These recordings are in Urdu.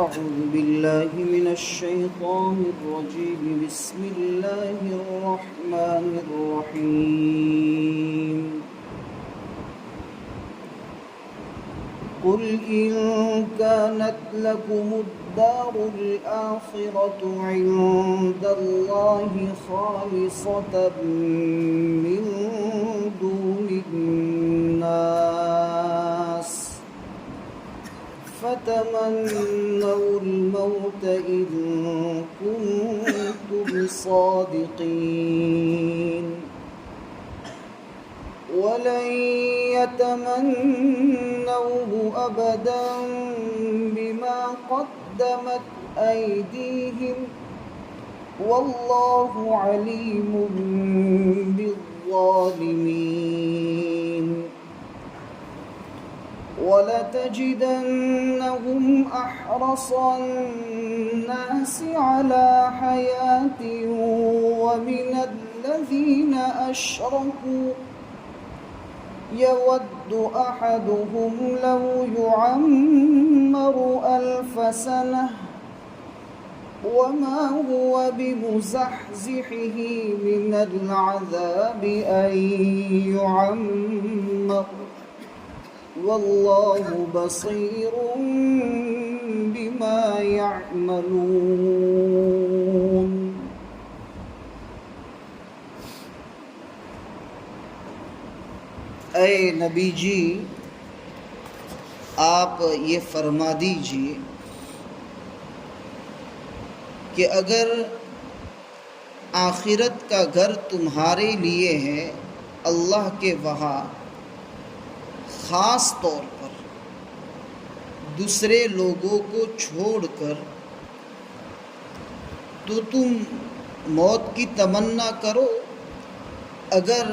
أعوذ بالله من الشيطان الرجيم. بسم الله الرحمن الرحيم. قل إن كانت لكم الدار الآخرة عند الله خالصة من دون الناس فتمنوا الموت إن كنتم صادقين ولن يتمنوه أبدا بما قدمت أيديهم والله عليم بالظالمين. ولتجدنهم أحرص الناس على حياة ومن الذين أشركوا يود أحدهم لو يعمر 1000 سنة وما هو بمزحزحه من العذاب أن يعمر واللہ بصیر بما يعملون. اے نبی جی، آپ یہ فرما دیجئے کہ اگر آخرت کا گھر تمہارے لیے ہے اللہ کے وہاں خاص طور پر دوسرے لوگوں کو چھوڑ کر، تو تم موت کی تمنا کرو اگر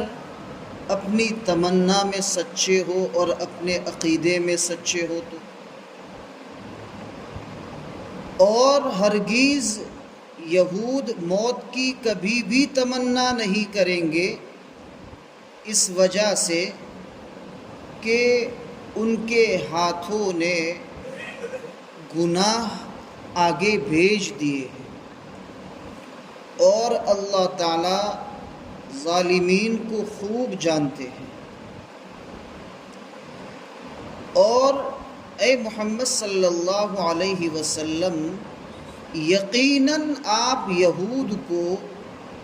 اپنی تمنا میں سچے ہو اور اپنے عقیدے میں سچے ہو تو، اور ہرگز یہود موت کی کبھی بھی تمنا نہیں کریں گے، اس وجہ سے کہ ان کے ہاتھوں نے گناہ آگے بھیج دیے ہیں اور اللہ تعالیٰ ظالمین کو خوب جانتے ہیں. اور اے محمد صلی اللہ علیہ وسلم، یقیناً آپ یہود کو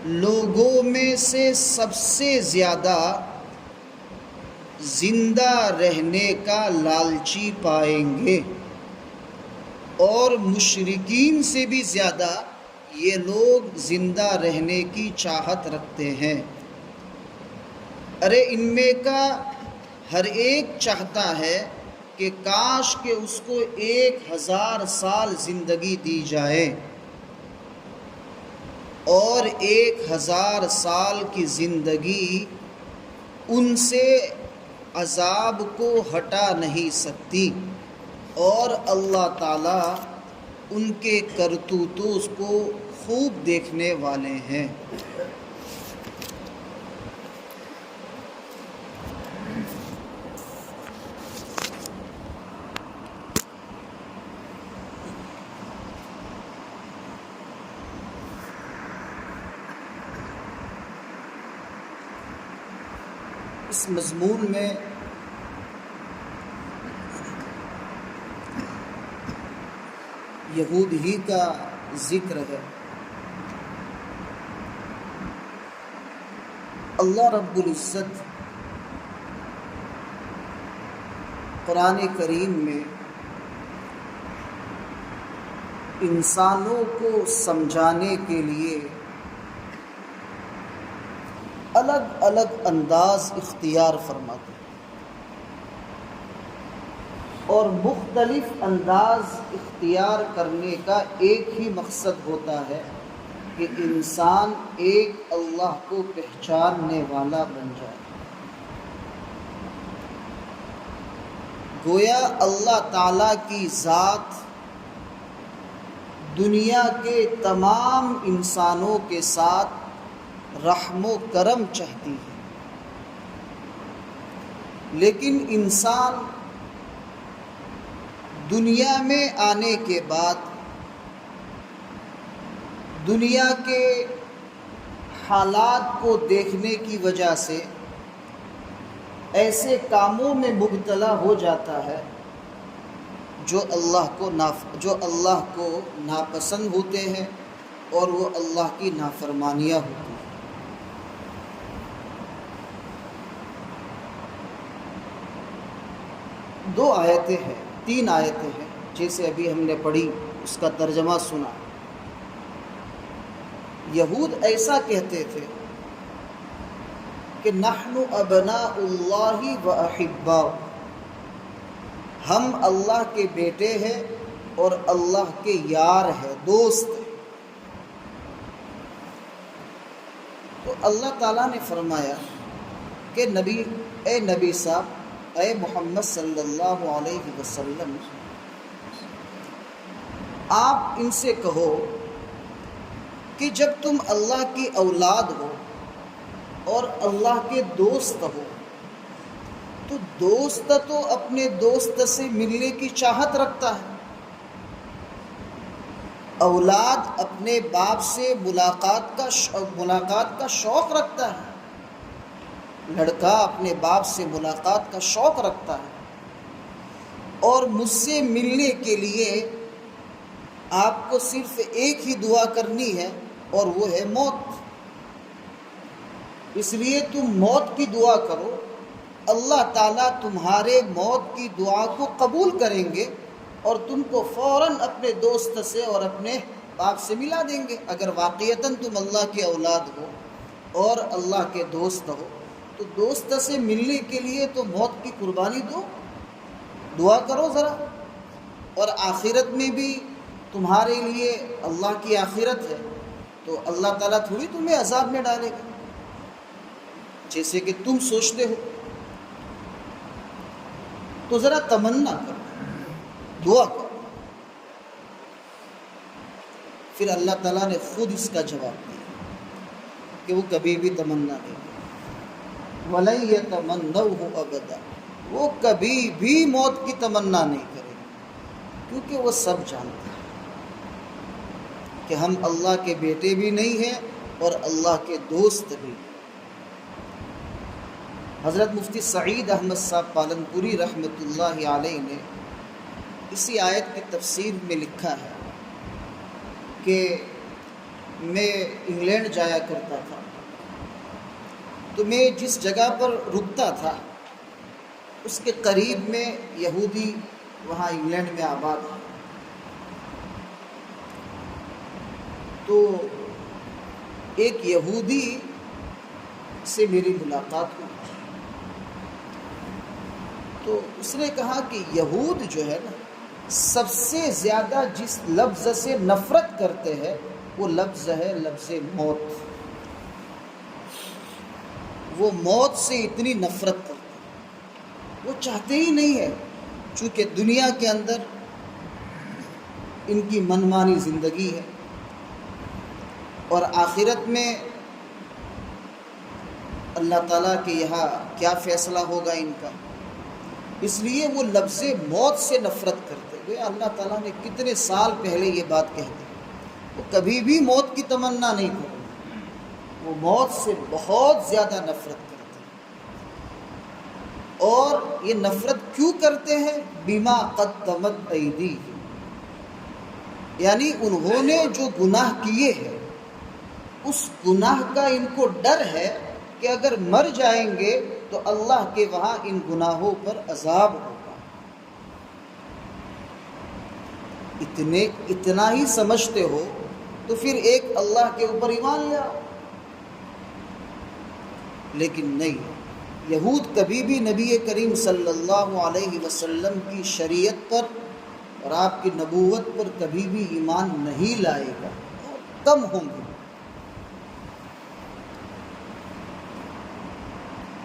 لوگوں میں سے سب سے زیادہ زندہ رہنے کا لالچی پائیں گے، اور مشرکین سے بھی زیادہ یہ لوگ زندہ رہنے کی چاہت رکھتے ہیں. ارے ان میں کا ہر ایک چاہتا ہے کہ کاش کہ اس کو 1000 سال زندگی دی جائے، اور 1000 سال کی زندگی ان سے عذاب کو ہٹا نہیں سکتی، اور اللہ تعالیٰ ان کے کرتوتوں کو خوب دیکھنے والے ہیں. اس مضمون میں یہود ہی کا ذکر ہے. اللہ رب العزت قرآن کریم میں انسانوں کو سمجھانے کے لیے الگ الگ انداز اختیار فرماتے ہیں، اور مختلف انداز اختیار کرنے کا ایک ہی مقصد ہوتا ہے کہ انسان ایک اللہ کو پہچاننے والا بن جائے. گویا اللہ تعالیٰ کی ذات دنیا کے تمام انسانوں کے ساتھ رحم و کرم چاہتی ہے، لیکن انسان دنیا میں آنے کے بعد دنیا کے حالات کو دیکھنے کی وجہ سے ایسے کاموں میں مبتلا ہو جاتا ہے جو اللہ کو ناپسند ہوتے ہیں اور وہ اللہ کی نافرمانیاں ہوتی ہیں۔ دو آیتیں ہیں، تین آیتیں ہیں، جیسے ابھی ہم نے پڑھی اس کا ترجمہ سنا۔ یہود ایسا کہتے تھے کہ نحن ابناء اللہ و احباء، ہم اللہ کے بیٹے ہیں اور اللہ کے یار ہیں، دوست ہیں۔ تو اللہ تعالیٰ نے فرمایا کہ اے نبی صاحب، اے محمد صلی اللہ علیہ وسلم، آپ ان سے کہو کہ جب تم اللہ کی اولاد ہو اور اللہ کے دوست ہو تو دوست تو اپنے دوست سے ملنے کی چاہت رکھتا ہے، اولاد اپنے باپ سے ملاقات کا شوق رکھتا ہے، لڑکا اپنے باپ سے ملاقات کا شوق رکھتا ہے، اور مجھ سے ملنے کے لیے آپ کو صرف ایک ہی دعا کرنی ہے اور وہ ہے موت۔ اس لیے تم موت کی دعا کرو، اللہ تعالیٰ تمہارے موت کی دعا کو قبول کریں گے اور تم کو فوراً اپنے دوست سے اور اپنے باپ سے ملا دیں گے۔ اگر واقعتاً تم اللہ کے اولاد ہو اور اللہ کے دوست ہو تو دوست سے ملنے کے لیے تو موت کی قربانی دو، دعا کرو ذرا۔ اور آخرت میں بھی تمہارے لیے اللہ کی آخرت ہے، تو اللہ تعالیٰ تھوڑی تمہیں عذاب میں ڈالے گا جیسے کہ تم سوچتے ہو۔ تو ذرا تمنا کرو، دعا کرو۔ پھر اللہ تعالیٰ نے خود اس کا جواب دیا کہ وہ کبھی بھی تمنا نہیں کرے، وَلَن يَتَمَنَّوْهُ أَبَدًا، وہ کبھی بھی موت کی تمنا نہیں کرے، کیونکہ وہ سب جانتا ہے کہ ہم اللہ کے بیٹے بھی نہیں ہیں اور اللہ کے دوست بھی۔ حضرت مفتی سعید احمد صاحب پالنپوری رحمۃ اللہ علیہ نے اسی آیت کی تفسیر میں لکھا ہے کہ میں انگلینڈ جایا کرتا تھا، تو میں جس جگہ پر رکتا تھا اس کے قریب میں یہودی وہاں انگلینڈ میں آباد ہے، تو ایک یہودی سے میری ملاقات ہوئی، تو اس نے کہا کہ یہود جو ہے نا سب سے زیادہ جس لفظ سے نفرت کرتے ہیں وہ لفظ ہے لفظ موت۔ وہ موت سے اتنی نفرت کرتے ہیں، وہ چاہتے ہی نہیں ہے، چونکہ دنیا کے اندر ان کی منمانی زندگی ہے اور آخرت میں اللہ تعالیٰ کے یہاں کیا فیصلہ ہوگا ان کا، اس لیے وہ لفظ موت سے نفرت کرتے ہوئے اللہ تعالیٰ نے کتنے سال پہلے یہ بات کہہ دی، وہ کبھی بھی موت کی تمنا نہیں کرتے، وہ موت سے بہت زیادہ نفرت کرتے ہیں۔ اور یہ نفرت کیوں کرتے ہیں؟ بما قدمت ایدیہم، یعنی انہوں نے جو گناہ کیے ہیں اس گناہ کا ان کو ڈر ہے کہ اگر مر جائیں گے تو اللہ کے وہاں ان گناہوں پر عذاب ہوگا۔ اتنا ہی سمجھتے ہو تو پھر ایک اللہ کے اوپر ایمان لے آؤ، لیکن نہیں، یہود کبھی بھی نبی کریم صلی اللہ علیہ وسلم کی شریعت پر اور آپ کی نبوت پر کبھی بھی ایمان نہیں لائے گا، کم ہوں گے۔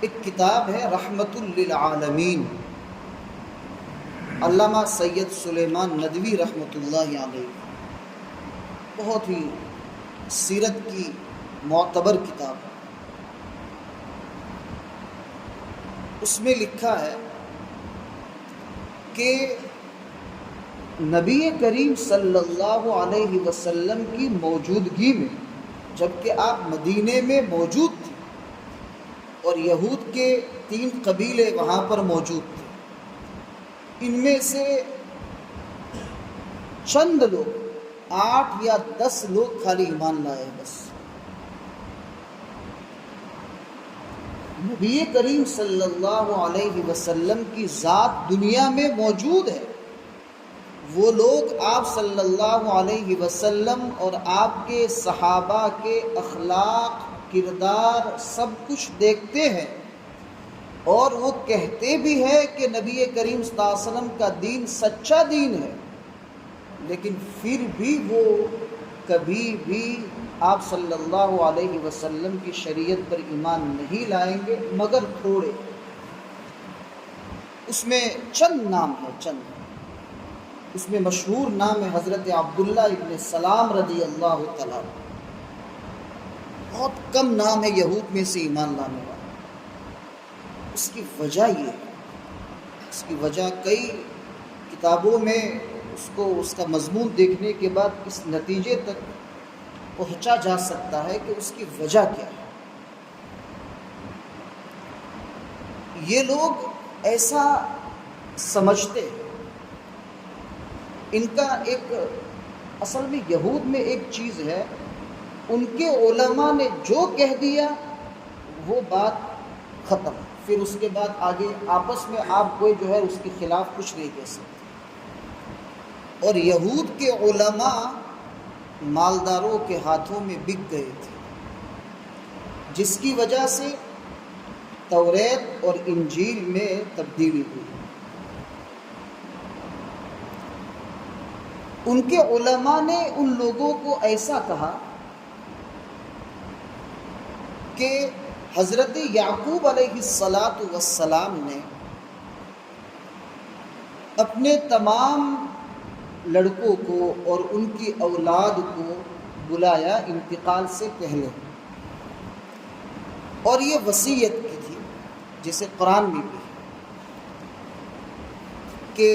ایک کتاب ہے رحمت للعالمین، علامہ سید سلیمان ندوی رحمۃ اللہ علیہ، بہت ہی سیرت کی معتبر کتاب ہے۔ اس میں لکھا ہے کہ نبی کریم صلی اللہ علیہ وسلم کی موجودگی میں، جبکہ آپ مدینے میں موجود تھے اور یہود کے 3 قبیلے وہاں پر موجود تھے، ان میں سے چند لوگ 8 یا 10 لوگ خالی ایمان لائے بس۔ نبی کریم صلی اللہ علیہ وسلم کی ذات دنیا میں موجود ہے، وہ لوگ آپ صلی اللہ علیہ وسلم اور آپ کے صحابہ کے اخلاق، کردار سب کچھ دیکھتے ہیں، اور وہ کہتے بھی ہیں کہ نبی کریم صلی اللہ علیہ وسلم کا دین سچا دین ہے، لیکن پھر بھی وہ کبھی بھی آپ صلی اللہ علیہ وسلم کی شریعت پر ایمان نہیں لائیں گے مگر تھوڑے۔ اس میں چند نام ہے، اس میں مشہور نام ہے حضرت عبداللہ ابن سلام رضی اللہ تعالیٰ۔ بہت کم نام ہے یہود میں سے ایمان لانے والا۔ اس کی وجہ یہ ہے، اس کی وجہ کئی کتابوں میں اس کا مضمون دیکھنے کے بعد اس نتیجے تک پہنچا جا سکتا ہے کہ اس کی وجہ کیا ہے۔ یہ لوگ ایسا سمجھتے ہیں، ان کا ایک اصل میں یہود میں ایک چیز ہے، ان کے علماء نے جو کہہ دیا وہ بات ختم، پھر اس کے بعد آگے آپس میں آپ کوئی جو ہے اس کے خلاف کچھ نہیں کہہ سکتے۔ اور یہود کے علماء مالداروں کے ہاتھوں میں بک گئے تھے، جس کی وجہ سے توریت اور انجیل میں تبدیلی ہوئی۔ ان کے علماء نے ان لوگوں کو ایسا کہا کہ حضرت یعقوب علیہ السلام نے اپنے تمام لڑکوں کو اور ان کی اولاد کو بلایا انتقال سے پہلے، اور یہ وصیت کی تھی جسے قرآن میں بھی کہ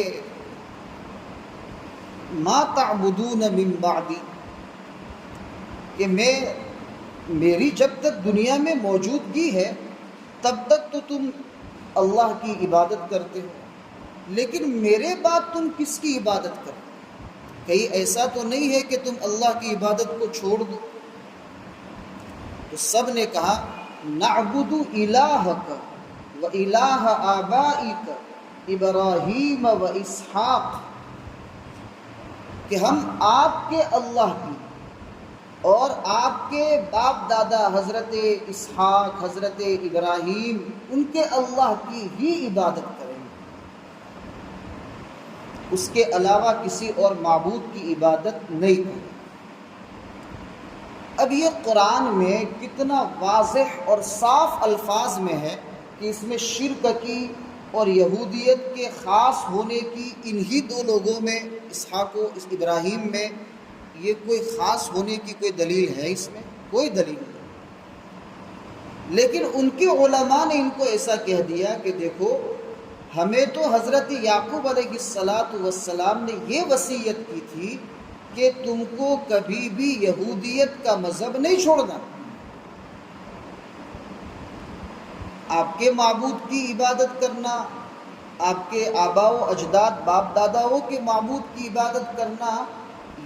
ما تعبدون من بعدی، کہ میری جب تک دنیا میں موجودگی ہے تب تک تو تم اللہ کی عبادت کرتے ہو، لیکن میرے بعد تم کس کی عبادت کرتے؟ کہیں ایسا تو نہیں ہے کہ تم اللہ کی عبادت کو چھوڑ دو؟ تو سب نے کہا نعبد الہک و الہ آبائک ابراہیم و اسحاق، کہ ہم آپ کے اللہ کی اور آپ کے باپ دادا حضرت اسحاق، حضرت ابراہیم، ان کے اللہ کی ہی عبادت کریں گے، اس کے علاوہ کسی اور معبود کی عبادت نہیں کریں۔ اب یہ قرآن میں کتنا واضح اور صاف الفاظ میں ہے کہ اس میں شرک کی اور یہودیت کے خاص ہونے کی انہی 2 لوگوں میں، اسحاق و ابراہیم میں، یہ کوئی خاص ہونے کی کوئی دلیل ہے؟ اس میں کوئی دلیل نہیں۔ لیکن ان کے علماء نے ان کو ایسا کہہ دیا کہ دیکھو، ہمیں تو حضرت یعقوب علیہ السلام نے یہ وصیت کی تھی کہ تم کو کبھی بھی یہودیت کا مذہب نہیں چھوڑنا، آپ کے معبود کی عبادت کرنا، آپ کے آباء و اجداد، باپ داداؤں کے معبود کی عبادت کرنا،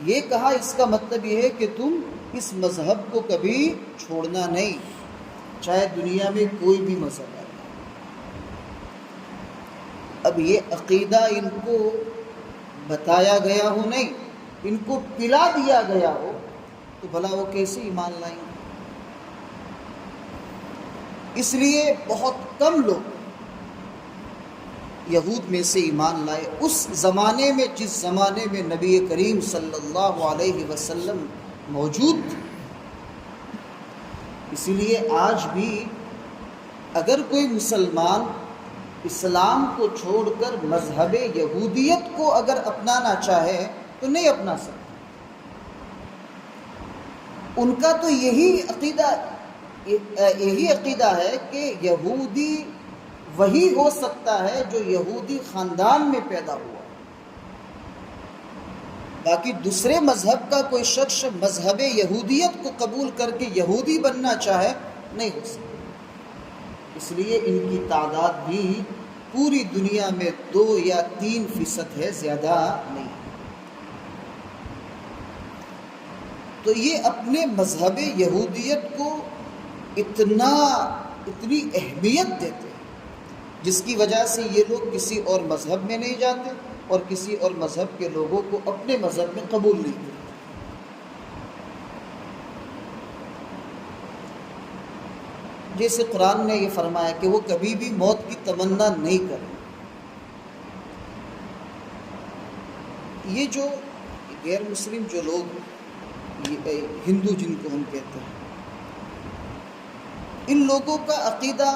یہ کہا اس کا مطلب یہ ہے کہ تم اس مذہب کو کبھی چھوڑنا نہیں، چاہے دنیا میں کوئی بھی مذہب ہے۔ اب یہ عقیدہ ان کو بتایا گیا ہو نہیں، ان کو پلا دیا گیا ہو تو بھلا وہ کیسے ایمان لائیں گے؟ اس لیے بہت کم لوگ یہود میں سے ایمان لائے اس زمانے میں، جس زمانے میں نبی کریم صلی اللہ علیہ وسلم موجود تھے۔ اسی لیے آج بھی اگر کوئی مسلمان اسلام کو چھوڑ کر مذہب یہودیت کو اگر اپنانا چاہے تو نہیں اپنا سکتا۔ ان کا تو یہی عقیدہ ہے کہ یہودی وہی ہو سکتا ہے جو یہودی خاندان میں پیدا ہوا، باقی دوسرے مذہب کا کوئی شخص مذہب یہودیت کو قبول کر کے یہودی بننا چاہے نہیں ہو سکتا۔ اس لیے ان کی تعداد بھی پوری دنیا میں 2 یا 3% ہے، زیادہ نہیں۔ تو یہ اپنے مذہب یہودیت کو اتنی اہمیت دیتے ہیں، جس کی وجہ سے یہ لوگ کسی اور مذہب میں نہیں جاتے اور کسی اور مذہب کے لوگوں کو اپنے مذہب میں قبول نہیں کرتے۔ جیسے قرآن نے یہ فرمایا کہ وہ کبھی بھی موت کی تمنا نہیں کرے۔ یہ جو غیر مسلم جو لوگ ہندو جن کو ہم کہتے ہیں، ان لوگوں کا عقیدہ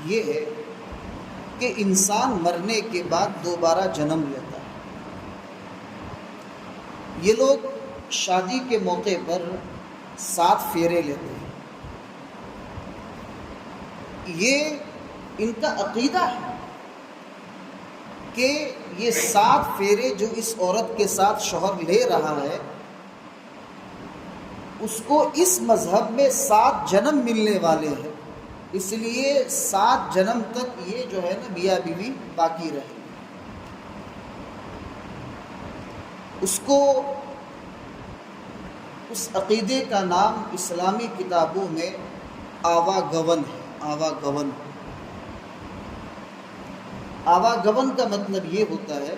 یہ ہے کہ انسان مرنے کے بعد دوبارہ جنم لیتا ہے۔ یہ لوگ شادی کے موقع پر 7 پھیرے لیتے ہیں۔ یہ ان کا عقیدہ ہے کہ یہ 7 پھیرے جو اس عورت کے ساتھ شوہر لے رہا ہے، اس کو اس مذہب میں 7 جنم ملنے والے ہیں، اس لیے 7 جنم تک یہ جو ہے نا میاں بیوی باقی رہے۔ اس کو اس عقیدے کا نام اسلامی کتابوں میں آواگون ہے۔ آواگون کا مطلب یہ ہوتا ہے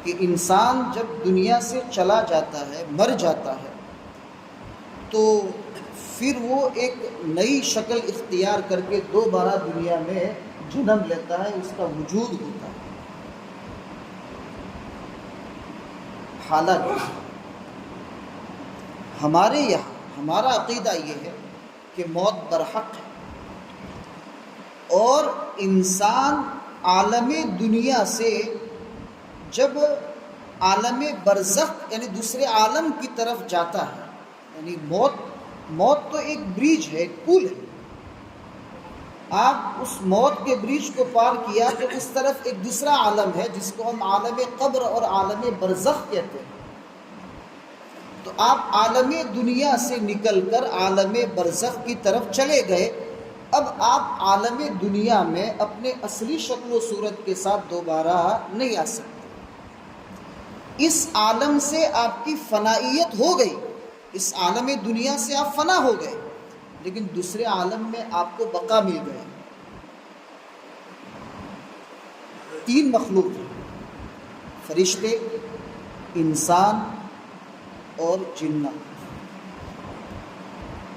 کہ انسان جب دنیا سے چلا جاتا ہے، مر جاتا ہے، تو پھر وہ ایک نئی شکل اختیار کر کے دوبارہ دنیا میں جنم لیتا ہے، اس کا وجود ہوتا ہے۔ حالانکہ ہمارے یہاں ہمارا عقیدہ یہ ہے کہ موت برحق ہے، اور انسان عالم دنیا سے جب عالم برزخ یعنی دوسرے عالم کی طرف جاتا ہے، یعنی موت تو ایک برج ہے، ایک پل ہے۔ آپ اس موت کے برج کو پار کیا تو اس طرف ایک دوسرا عالم ہے جس کو ہم عالم قبر اور عالم برزخ کہتے ہیں۔ تو آپ عالم دنیا سے نکل کر عالم برزخ کی طرف چلے گئے۔ اب آپ عالم دنیا میں اپنے اصلی شکل و صورت کے ساتھ دوبارہ نہیں آ سکتے۔ اس عالم سے آپ کی فنائیت ہو گئی، اس عالم دنیا سے آپ فنا ہو گئے، لیکن دوسرے عالم میں آپ کو بقا مل گئی۔ 3 مخلوق ہیں، فرشتے، انسان اور جنات۔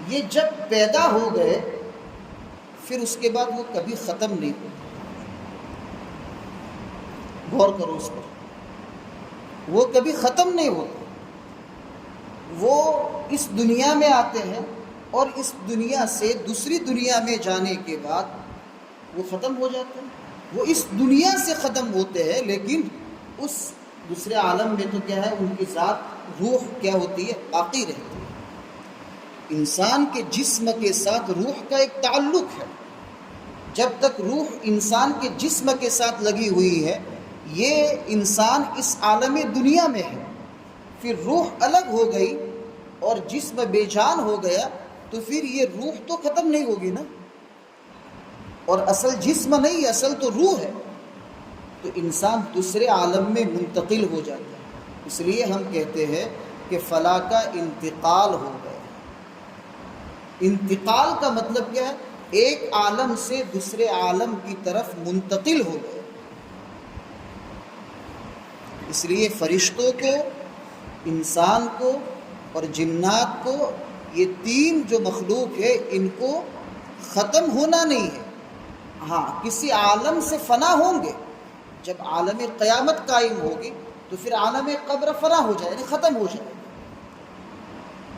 یہ جب پیدا ہو گئے پھر اس کے بعد وہ کبھی ختم نہیں ہوتے۔ غور کرو اس پر، وہ کبھی ختم نہیں ہوتے۔ وہ اس دنیا میں آتے ہیں اور اس دنیا سے دوسری دنیا میں جانے کے بعد وہ ختم ہو جاتے ہیں۔ وہ اس دنیا سے ختم ہوتے ہیں، لیکن اس دوسرے عالم میں تو کیا ہے، ان کی ذات روح کیا ہوتی ہے، باقی رہتی ہے۔ انسان کے جسم کے ساتھ روح کا ایک تعلق ہے۔ جب تک روح انسان کے جسم کے ساتھ لگی ہوئی ہے، یہ انسان اس عالم دنیا میں ہے۔ پھر روح الگ ہو گئی اور جسم بے جان ہو گیا تو پھر یہ روح تو ختم نہیں ہوگی نا، اور اصل جسم نہیں، اصل تو روح ہے۔ تو انسان دوسرے عالم میں منتقل ہو جاتا ہے۔ اس لیے ہم کہتے ہیں کہ فلاں کا انتقال ہو گیا۔ انتقال کا مطلب کیا ہے؟ ایک عالم سے دوسرے عالم کی طرف منتقل ہو گئے۔ اس لیے فرشتوں کو، انسان کو اور جنات کو، یہ 3 جو مخلوق ہے، ان کو ختم ہونا نہیں ہے۔ ہاں، کسی عالم سے فنا ہوں گے۔ جب عالم قیامت قائم ہوگی تو پھر عالم قبر فنا ہو جائے، یعنی ختم ہو جائے۔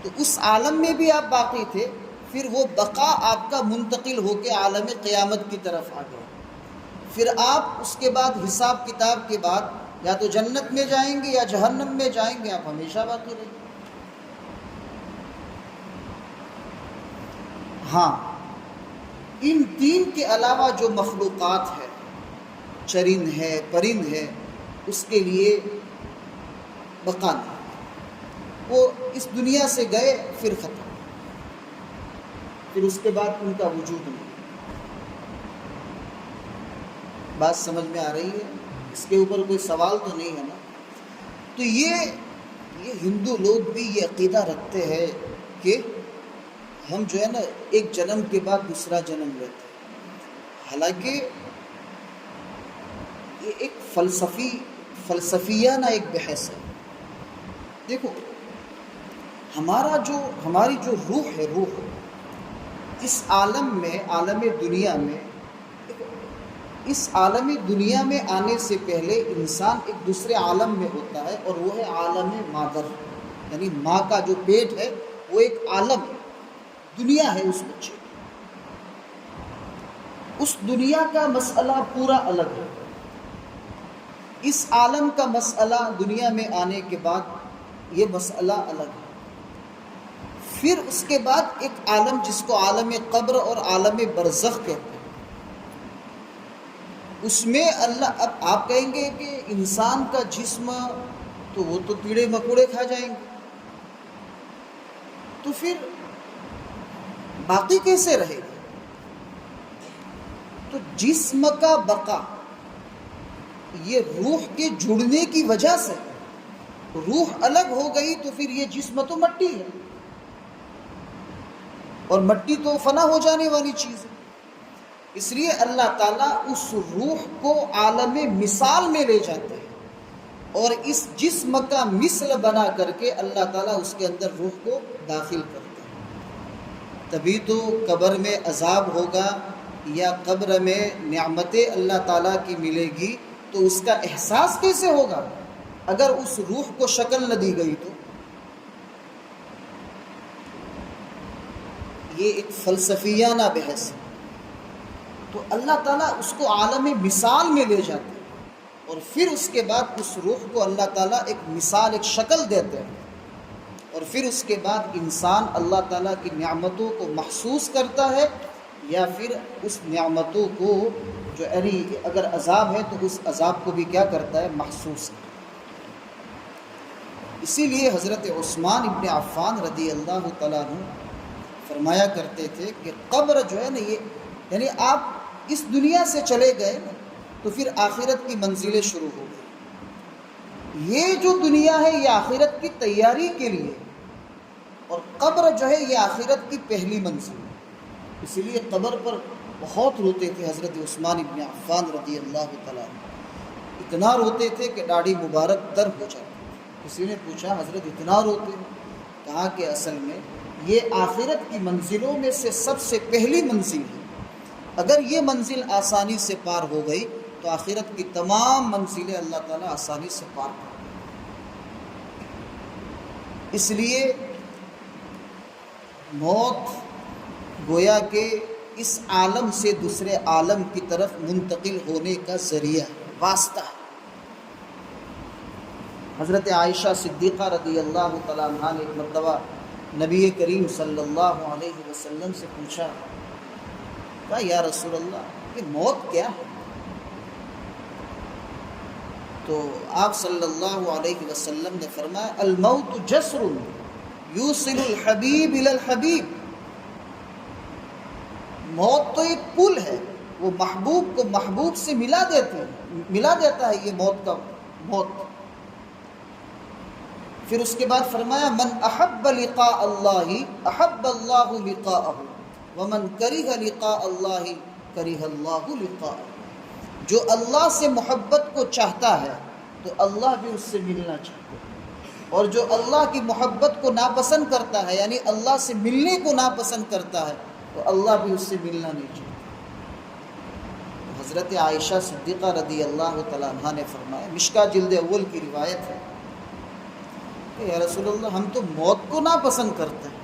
تو اس عالم میں بھی آپ باقی تھے، پھر وہ بقا آپ کا منتقل ہو کے عالم قیامت کی طرف آ گیا۔ پھر آپ اس کے بعد حساب کتاب کے بعد یا تو جنت میں جائیں گے یا جہنم میں جائیں گے، آپ ہمیشہ باقی رہیں گے۔ ہاں، ان 3 کے علاوہ جو مخلوقات ہے، چرند ہے، پرند ہے، اس کے لیے بقا نہیں، وہ اس دنیا سے گئے پھر ختم، پھر اس کے بعد ان کا وجود نہیں۔ بات سمجھ میں آ رہی ہے؟ اس کے اوپر کوئی سوال تو نہیں ہے نا؟ تو یہ ہندو لوگ بھی یہ عقیدہ رکھتے ہیں کہ ہم جو ہے نا ایک جنم کے بعد دوسرا جنم لیتے ہیں، حالانکہ یہ ایک فلسفیانہ ایک بحث ہے۔ دیکھو، ہماری جو روح ہے، اس عالم میں، عالم دنیا میں، اس عالم دنیا میں آنے سے پہلے انسان ایک دوسرے عالم میں ہوتا ہے، اور وہ ہے عالم مادر، یعنی ماں کا جو پیٹ ہے وہ ایک عالم ہے، دنیا ہے اس بچے کی۔ اس دنیا کا مسئلہ پورا الگ ہے، اس عالم کا مسئلہ دنیا میں آنے کے بعد یہ مسئلہ الگ ہے۔ پھر اس کے بعد ایک عالم جس کو عالم قبر اور عالم برزخ کہتے ہیں، اس میں اللہ، اب آپ کہیں گے کہ انسان کا جسم تو وہ تو کیڑے مکوڑے کھا جائیں گے، تو پھر باقی کیسے رہے گا؟ تو جسم کا بقا یہ روح کے جڑنے کی وجہ سے، روح الگ ہو گئی تو پھر یہ جسم تو مٹی ہے، اور مٹی تو فنا ہو جانے والی چیز ہے۔ اس لیے اللہ تعالیٰ اس روح کو عالم مثال میں لے جاتے ہیں، اور اس جسم کا مثل بنا کر کے اللہ تعالیٰ اس کے اندر روح کو داخل کرتے ہیں۔ تبھی تو قبر میں عذاب ہوگا یا قبر میں نعمتیں اللہ تعالیٰ کی ملے گی، تو اس کا احساس کیسے ہوگا اگر اس روح کو شکل نہ دی گئی؟ تو یہ ایک فلسفیانہ بحث ہے۔ تو اللہ تعالیٰ اس کو عالم مثال میں لے جاتے ہیں، اور پھر اس کے بعد اس روح کو اللہ تعالیٰ ایک مثال، ایک شکل دیتے ہیں، اور پھر اس کے بعد انسان اللہ تعالیٰ کی نعمتوں کو محسوس کرتا ہے، یا پھر اس نعمتوں کو جو یعنی اگر عذاب ہے تو اس عذاب کو بھی کیا کرتا ہے؟ محسوس کرتا ہے۔ اسی لیے حضرت عثمان ابن عفان رضی اللہ تعالیٰ عنہ فرمایا کرتے تھے کہ قبر جو ہے نا، یہ یعنی آپ اس دنیا سے چلے گئے نا تو پھر آخرت کی منزلیں شروع ہو گئی۔ یہ جو دنیا ہے یہ آخرت کی تیاری کے لیے، اور قبر جو ہے یہ آخرت کی پہلی منزل ہے۔ اسی لیے قبر پر بہت روتے تھے حضرت عثمان ابن عفان رضی اللہ تعالیٰ عنہ، اتنا روتے تھے کہ داڑھی مبارک تر ہو جاتی۔ کسی نے پوچھا حضرت اتنا روتے ہیں؟ کہا کہ اصل میں یہ آخرت کی منزلوں میں سے سب سے پہلی منزل ہے، اگر یہ منزل آسانی سے پار ہو گئی تو آخرت کی تمام منزلیں اللہ تعالیٰ آسانی سے پار کر دیں۔ اس لیے موت گویا کہ اس عالم سے دوسرے عالم کی طرف منتقل ہونے کا ذریعہ، واسطہ ہے۔ حضرت عائشہ صدیقہ رضی اللہ تعالیٰ عنہ نے ایک مرتبہ نبی کریم صلی اللہ علیہ وسلم سے پوچھا، کہا یا رسول اللہ، یہ موت کیا ہے؟ تو آپ صلی اللہ علیہ وسلم نے فرمایا، الموت جسر یوصل الحبیب الی الحبیب، موت تو ایک پل ہے، وہ محبوب کو محبوب سے ملا دیتا ہے یہ موت۔ پھر اس کے بعد فرمایا، من احب لقاء اللہ احب اللہ لقاءہ ومن کرہ لقاء اللہ کرہ اللہ لقاءہ، جو اللہ سے محبت کو چاہتا ہے تو اللہ بھی اس سے ملنا چاہتا ہے، اور جو اللہ کی محبت کو ناپسند کرتا ہے، یعنی اللہ سے ملنے کو ناپسند کرتا ہے، تو اللہ بھی اس سے ملنا نہیں چاہتا۔ حضرت عائشہ صدیقہ رضی اللہ تعالیٰ عنہ نے فرمایا، مشکاۃ جلد اول کی روایت ہے کہ یا رسول اللہ، ہم تو موت کو ناپسند کرتے ہیں،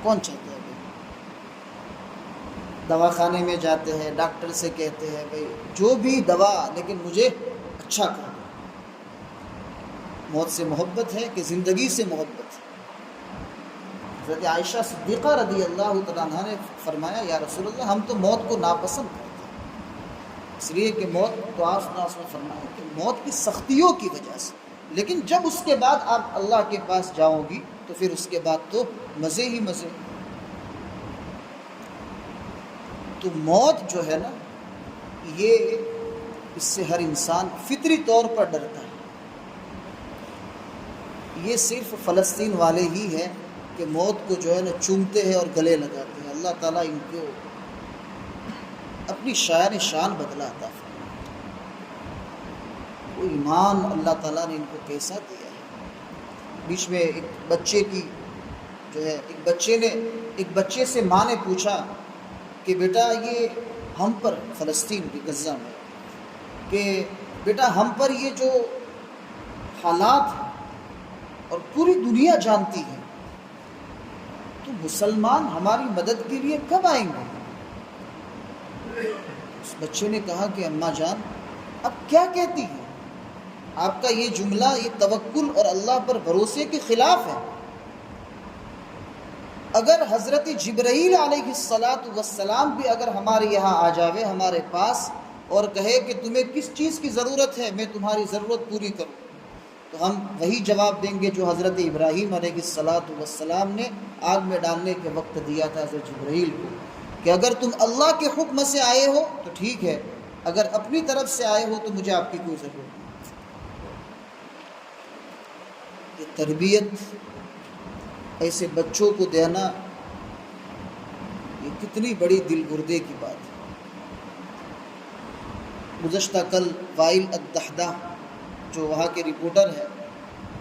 کون چاہتا ہے بھائی؟ دواخانے میں جاتے ہیں، ڈاکٹر سے کہتے ہیں بھائی جو بھی دوا، لیکن مجھے اچھا کر دو۔ موت سے محبت ہے کہ زندگی سے محبت ہے؟ حضرت عائشہ صدیقہ رضی اللہ تعالیٰ عنہ نے فرمایا، یا رسول اللہ، ہم تو موت کو ناپسند کرتے ہیں، اس لیے کہ موت تو آپ صلی اللہ علیہ وسلم فرمایا کہ موت کی سختیوں کی وجہ سے، لیکن جب اس کے بعد آپ اللہ کے پاس جاؤ گی تو پھر اس کے بعد تو مزے ہی مزے۔ تو موت جو ہے نا، یہ اس سے ہر انسان فطری طور پر ڈرتا ہے۔ یہ صرف فلسطین والے ہی ہیں کہ موت کو جو ہے نا چومتے ہیں اور گلے لگاتے ہیں۔ اللہ تعالیٰ ان کو اپنی شان بدلاتا ہے۔ وہ ایمان اللہ تعالیٰ نے ان کو کیسا دیا ہے۔ بیچ میں ایک بچے کی جو ہے ایک بچے سے ماں نے پوچھا کہ بیٹا یہ ہم پر، فلسطین کی غزہ میں، کہ بیٹا ہم پر یہ جو حالات ہیں اور پوری دنیا جانتی ہے، تو مسلمان ہماری مدد کے لیے کب آئیں گے؟ اس بچے نے کہا کہ اماں جان اب کیا کہتی ہیں؟ آپ کا یہ جملہ یہ توکل اور اللہ پر بھروسے کے خلاف ہے۔ اگر حضرت جبرائیل علیہ السلام بھی اگر ہمارے یہاں آ جاوے ہمارے پاس اور کہے کہ تمہیں کس چیز کی ضرورت ہے، میں تمہاری ضرورت پوری کروں، تو ہم وہی جواب دیں گے جو حضرت ابراہیم علیہ السلام نے آگ میں ڈالنے کے وقت دیا تھا حضرت جبرائیل کو، کہ اگر تم اللہ کے حکم سے آئے ہو تو ٹھیک ہے، اگر اپنی طرف سے آئے ہو تو مجھے آپ کی کوئی ضرورت نہیں۔ یہ تربیت ایسے بچوں کو دینا، یہ کتنی بڑی دل گردے کی بات ہے۔ گزشتہ کل وائل الدحدہ جو وہاں کے رپورٹر ہے،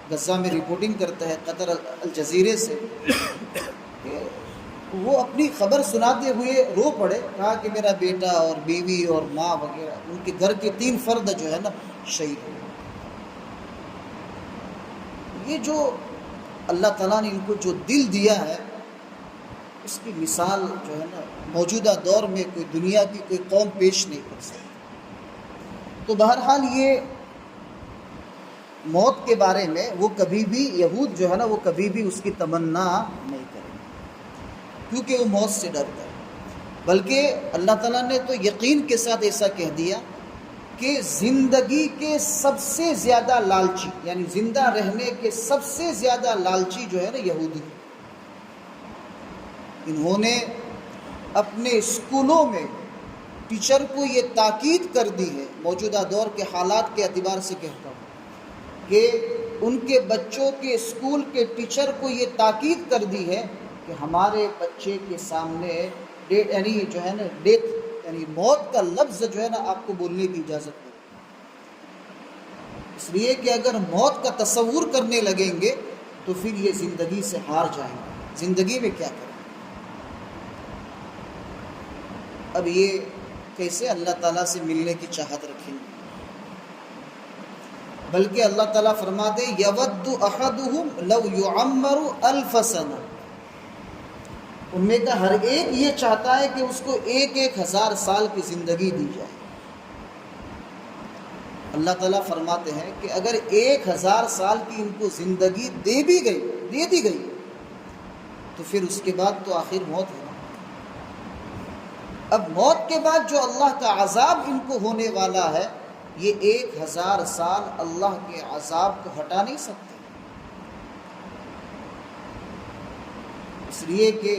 غزہ میں رپورٹنگ کرتا ہے قطر الجزیرے سے، وہ اپنی خبر سناتے ہوئے رو پڑے، کہا کہ میرا بیٹا اور بیوی اور ماں وغیرہ ان کے گھر کے 3 فرد جو ہے نا شہید ہوئے۔ یہ جو اللہ تعالیٰ نے ان کو جو دل دیا ہے، اس کی مثال جو ہے نا موجودہ دور میں کوئی دنیا کی کوئی قوم پیش نہیں کر سکتی۔ تو بہرحال یہ موت کے بارے میں وہ کبھی بھی، یہود جو ہے نا وہ کبھی بھی اس کی تمنا نہیں کریں گے، کیونکہ وہ موت سے ڈرتا ہے۔ بلکہ اللہ تعالیٰ نے تو یقین کے ساتھ ایسا کہہ دیا کہ زندگی کے سب سے زیادہ لالچی، یعنی زندہ رہنے کے سب سے زیادہ لالچی جو ہے نا یہودی، انہوں نے اپنے اسکولوں میں ٹیچر کو یہ تاکید کر دی ہے، موجودہ دور کے حالات کے اعتبار سے کہتا ہوں، کہ ان کے بچوں کے اسکول کے ٹیچر کو یہ تاکید کر دی ہے کہ ہمارے بچے کے سامنے یعنی جو ہے نا ڈیتھ یعنی موت کا لفظ جو ہے نا آپ کو بولنے کی اجازت نہیں، اس لیے کہ اگر موت کا تصور کرنے لگیں گے تو پھر یہ زندگی سے ہار جائیں گے، زندگی میں کیا کریں۔ اب یہ کیسے اللہ تعالیٰ سے ملنے کی چاہت رکھیں گے؟ بلکہ اللہ تعالیٰ فرما دے یود احدہم لو یعمر 1000 سنہ، ان میں کا ہر ایک یہ چاہتا ہے کہ اس کو 1000 سال کی زندگی دی جائے۔ اللہ تعالیٰ فرماتے ہیں کہ اگر 1000 سال کی ان کو زندگی دے دی گئی تو پھر اس کے بعد تو آخر موت ہے۔ اب موت کے بعد جو اللہ کا عذاب ان کو ہونے والا ہے، یہ 1000 سال اللہ کے عذاب کو ہٹا نہیں سکتے، اس لیے کہ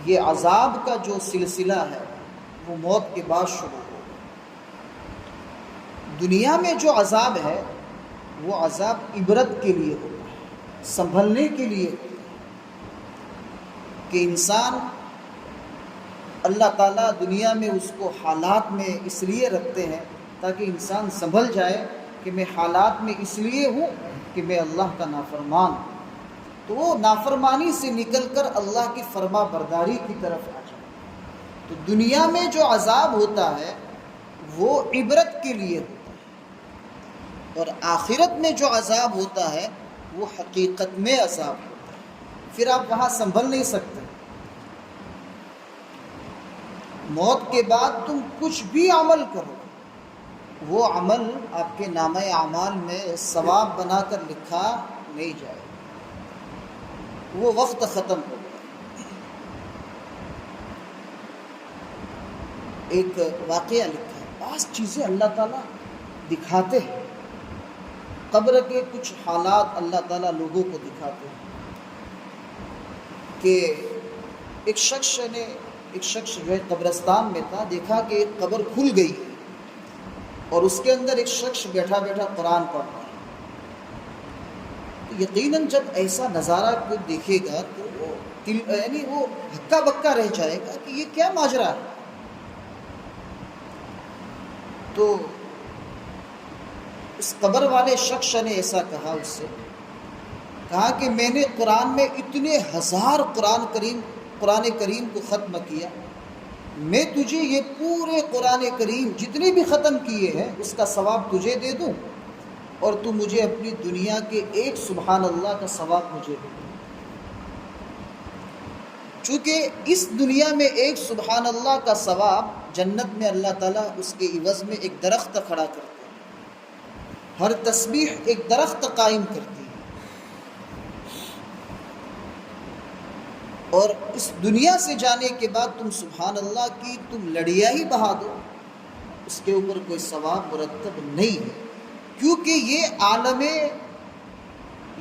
یہ عذاب کا جو سلسلہ ہے وہ موت کے بعد شروع ہو۔ دنیا میں جو عذاب ہے وہ عذاب عبرت کے لیے ہوتا ہے، سنبھلنے کے لیے ہوتا ہے، کہ انسان اللہ تعالیٰ دنیا میں اس کو حالات میں اس لیے رکھتے ہیں تاکہ انسان سنبھل جائے کہ میں حالات میں اس لیے ہوں کہ میں اللہ کا نافرمان ہوں، تو وہ نافرمانی سے نکل کر اللہ کی فرما برداری کی طرف آ جائے۔ تو دنیا میں جو عذاب ہوتا ہے وہ عبرت کے لیے ہوتا ہے، اور آخرت میں جو عذاب ہوتا ہے وہ حقیقت میں عذاب ہوتا ہے، پھر آپ وہاں سنبھل نہیں سکتے۔ موت کے بعد تم کچھ بھی عمل کرو، وہ عمل آپ کے نامہ اعمال میں ثواب بنا کر لکھا نہیں جائے، وہ وقت ختم ہو گیا۔ ایک واقعہ لکھا ہے، بعض چیزیں اللہ تعالیٰ دکھاتے ہیں، قبر کے کچھ حالات اللہ تعالیٰ لوگوں کو دکھاتے ہیں کہ ایک شخص جو ہے قبرستان میں تھا، دیکھا کہ ایک قبر کھل گئی اور اس کے اندر ایک شخص بیٹھا بیٹھا قرآن پڑھ رہا ہے۔ تو یقیناً جب ایسا نظارہ کوئی دیکھے گا تو وہ ہکا بکا رہ جائے گا کہ یہ کیا ماجرا ہے۔ تو اس قبر والے شخص نے ایسا کہا، اس سے کہا کہ میں نے قرآن میں اتنے ہزار قرآن کریم کو ختم کیا، میں تجھے یہ پورے قرآن کریم جتنے بھی ختم کیے ہیں اس کا ثواب تجھے دے دوں، اور تو مجھے اپنی دنیا کے ایک سبحان اللہ کا ثواب مجھے دے دوں۔ چونکہ اس دنیا میں ایک سبحان اللہ کا ثواب، جنت میں اللہ تعالیٰ اس کے عوض میں ایک درخت کھڑا کرتے ہیں، ہر تسبیح ایک درخت قائم کرتی ہے، اور اس دنیا سے جانے کے بعد تم سبحان اللہ کی تم لڑیا ہی بہا دو، اس کے اوپر کوئی ثواب مرتب نہیں ہے، کیونکہ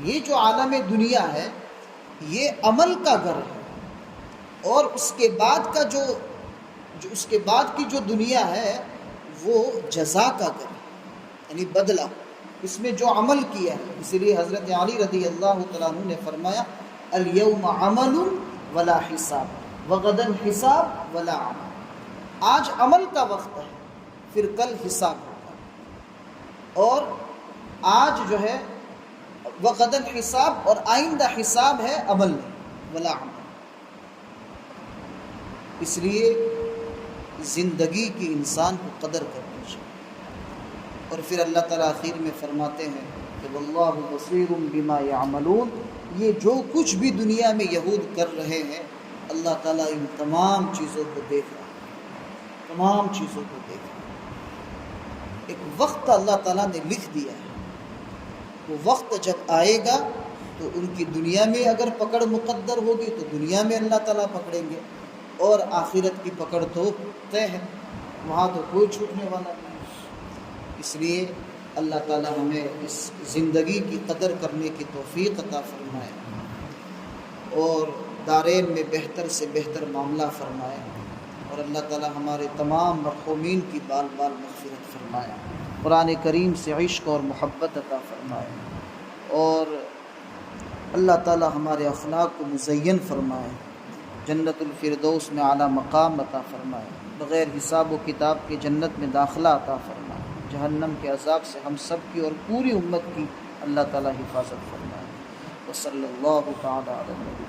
یہ جو عالم دنیا ہے یہ عمل کا گھر ہے، اور اس کے بعد کی جو دنیا ہے وہ جزا کا گھر ہے، یعنی بدلہ، اس میں جو عمل کیا ہے۔ اسی لیے حضرت علی رضی اللہ تعالیٰ عنہ نے فرمایا الیوم عمل ولا حساب وغدا حساب ولا عمل، آج عمل کا وقت ہے، پھر کل حساب ہوگا، اور آج جو ہے وغدا حساب، اور آئندہ حساب ہے عمل نہیں، ولا عمل۔ اس لیے زندگی کی انسان کو قدر کرنی چاہیے۔ اور پھر اللہ تعالیٰ آخر میں فرماتے ہیں کہ واللہ بصیر بما یعملون، یہ جو کچھ بھی دنیا میں یہود کر رہے ہیں اللہ تعالیٰ ان تمام چیزوں کو دیکھ رہا ہے، تمام چیزوں کو دیکھ رہا ہے۔ ایک وقت اللہ تعالیٰ نے لکھ دیا ہے، وہ وقت جب آئے گا تو ان کی دنیا میں اگر پکڑ مقدر ہوگی تو دنیا میں اللہ تعالیٰ پکڑیں گے، اور آخرت کی پکڑ تو طے ہے، وہاں تو کوئی چھوٹنے والا نہیں۔ اس لیے اللہ تعالیٰ ہمیں اس زندگی کی قدر کرنے کی توفیق عطا فرمائے، اور دارین میں بہتر سے بہتر معاملہ فرمائے، اور اللہ تعالیٰ ہمارے تمام مرحومین کی بال بال مغفرت فرمائے، قرآن کریم سے عشق اور محبت عطا فرمائے، اور اللہ تعالیٰ ہمارے اخلاق کو مزین فرمائے، جنت الفردوس میں اعلیٰ مقام عطا فرمائے، بغیر حساب و کتاب کے جنت میں داخلہ عطا فرمائے، جہنم کے عذاب سے ہم سب کی اور پوری امت کی اللہ تعالیٰ حفاظت فرمائے۔ وصلی اللہ تعالیٰ علی نبی